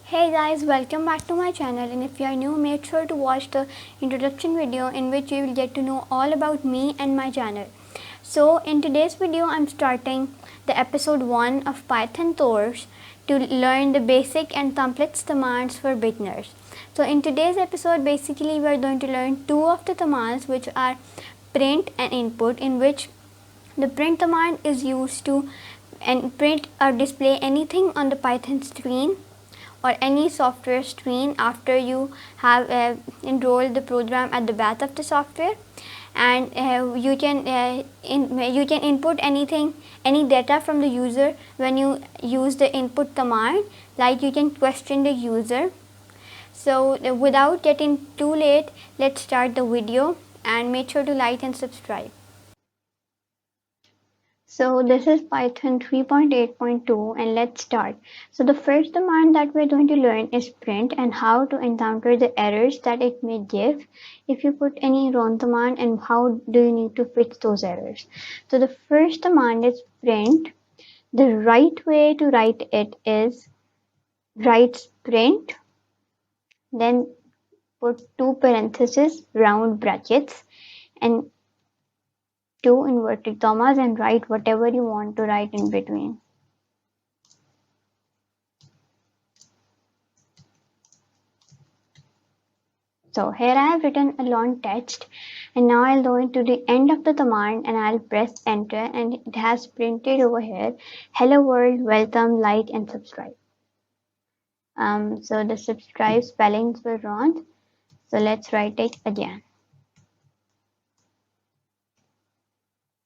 Hey guys, welcome back to my channel, and if you are new, make sure to watch the introduction video in which you will get to know all about me and my channel. So in today's video I'm starting the episode 1 of Python course to learn the basic and complex commands for beginners. So in today's episode basically we are going to learn two of the commands, which are print and input, in which the print command is used to print or display anything on the Python screen or any software screen after you have enrolled the program at the back of the software, and you can input any data from the user when you use the input command, like you can question the user. So without getting too late, let's start the video, and make sure to like and subscribe. So this is Python 3.8.2, and let's start. So the first command that we're going to learn is print, and how to encounter the errors that it may give if you put any wrong command, and how do you need to fix those errors. So the first command is print. The right way to write it is write print, then put two parentheses, round brackets, and two inverted commas, and write whatever you want to write in between. So here I have written a long text, and now I'll go into the end of the command and I'll press enter, and it has printed over here, hello world, welcome, like and subscribe. So the subscribe spellings were wrong, so let's write it again.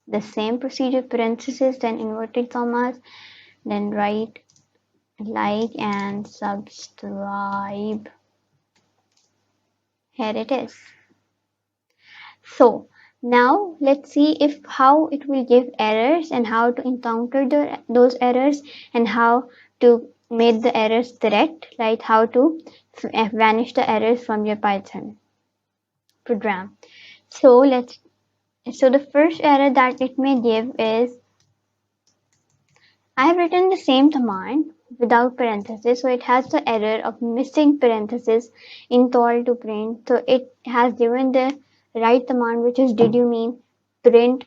The same procedure, parentheses, then inverted commas, then write like and subscribe. Here it is. So now let's see if how it will give errors, and how to encounter those errors, and how to make the errors correct, like how to vanish the errors from your Python program. So the first error that it may give is, I have written the same command without parentheses, so it has the error of missing parentheses in call to print. So it has given the right command, which is, did you mean print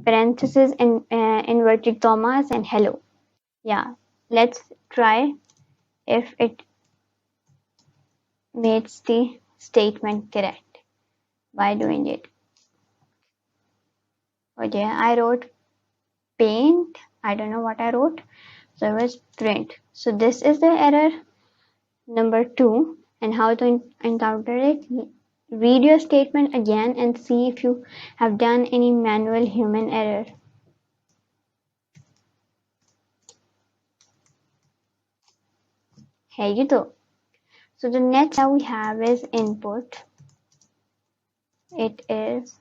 parentheses and inverted commas and hello. Yeah, let's try if it makes the statement correct by doing it. Okay, I wrote paint, I don't know what I wrote, so it was print. So this is the error number 2, and how to encounter it. Read your statement again and see if you have done any manual human error. Here you go. So the next that we have is input. It is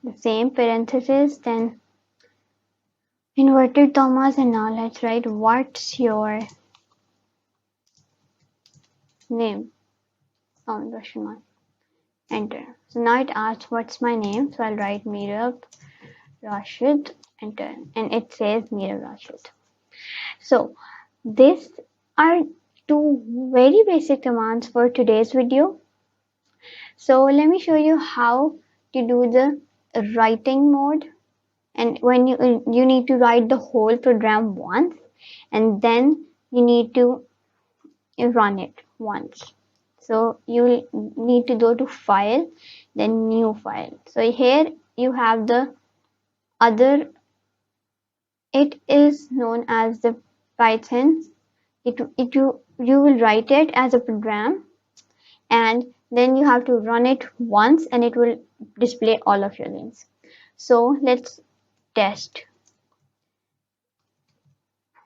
the same parenthesis, then inverted commas, and now let's write what's your name? Question mark. Enter. So now it asks what's my name. So I'll write Meerab Rashid. Enter. And it says Meerab Rashid. So these are two very basic commands for today's video. So let me show you how to do the writing mode, and when you need to write the whole program once, and then you need to run it once. So you will need to go to file, then new file. So here you have the other, it is known as the Python. You will write it as a program, and then you have to run it once, and it will display all of your links. So let's test.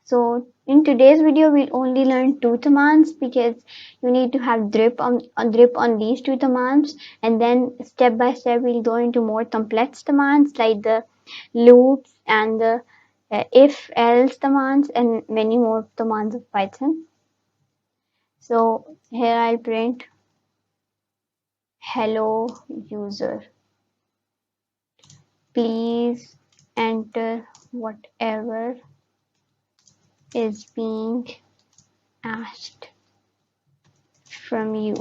So in today's video we'll only learn two commands, because you need to have grip on these two commands, and then step by step we'll go into more complex commands like the loops and the if else commands, and many more commands of Python. So here I'll print hello user, please enter whatever is being asked from you.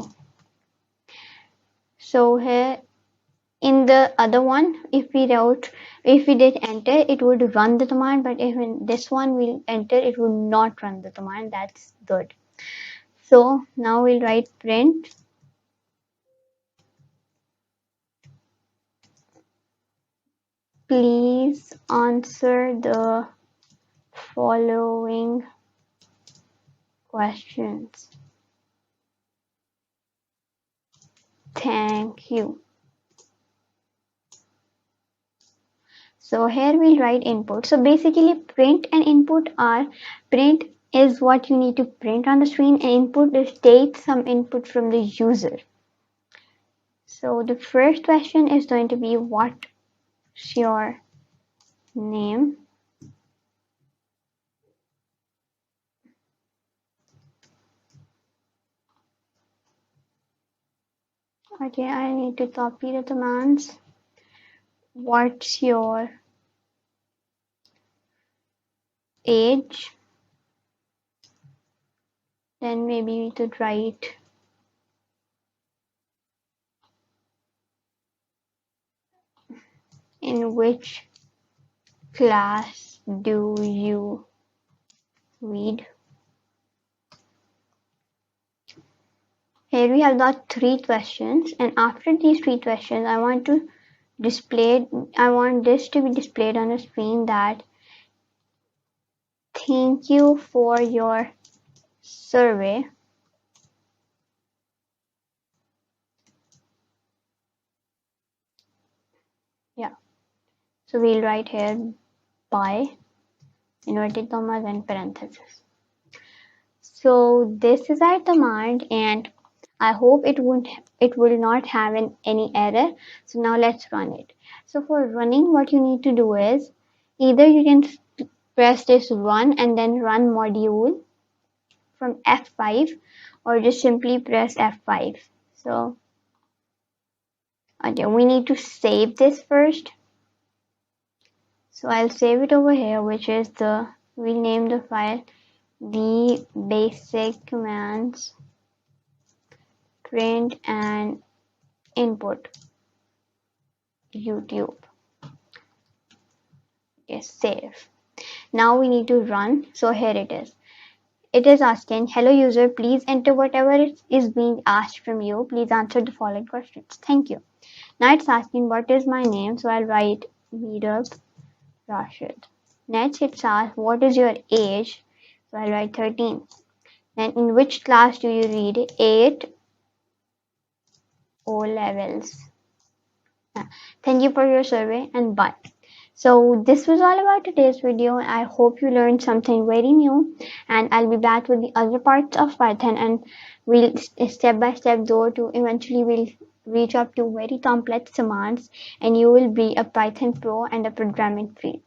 So here in the other one, if we did enter, it would run the command, but if in this one we'll enter, it would not run the command. That's good. So now we'll write print please answer the following questions. Thank you. So here we'll write input. So basically print and input are, print is what you need to print on the screen, and input is take some input from the user. So the first question is going to be what's your name? Okay, I need to copy the commands. What's your age? Then maybe we could write in which class do you read? Here we have got 3 questions, and after these 3 questions I want this to be displayed on the screen that thank you for your survey. Yeah, so we'll write here by inverted commas and parentheses. So this is our command, and I hope it will not have any error. So now let's run it. So for running, what you need to do is either you can press this run and then run module from F5, or just simply press F5. So okay, we need to save this first. So I'll save it over here, which is we'll name the file the basic commands print and input YouTube. Yes, save. Now we need to run. So here it is. It is asking, hello user, please enter whatever is being asked from you. Please answer the following questions. Thank you. Now it's asking, what is my name? So I'll write Meerab Rashid. Next it's asked, what is your age? So I'll write 13. Then in which class do you read? 8 O levels. Thank you for your survey and bye. So this was all about today's video. I hope you learned something very new, and I'll be back with the other parts of Python, and we'll step by step go to eventually we'll reach up to very complex commands, and you will be a Python pro and a programming freak.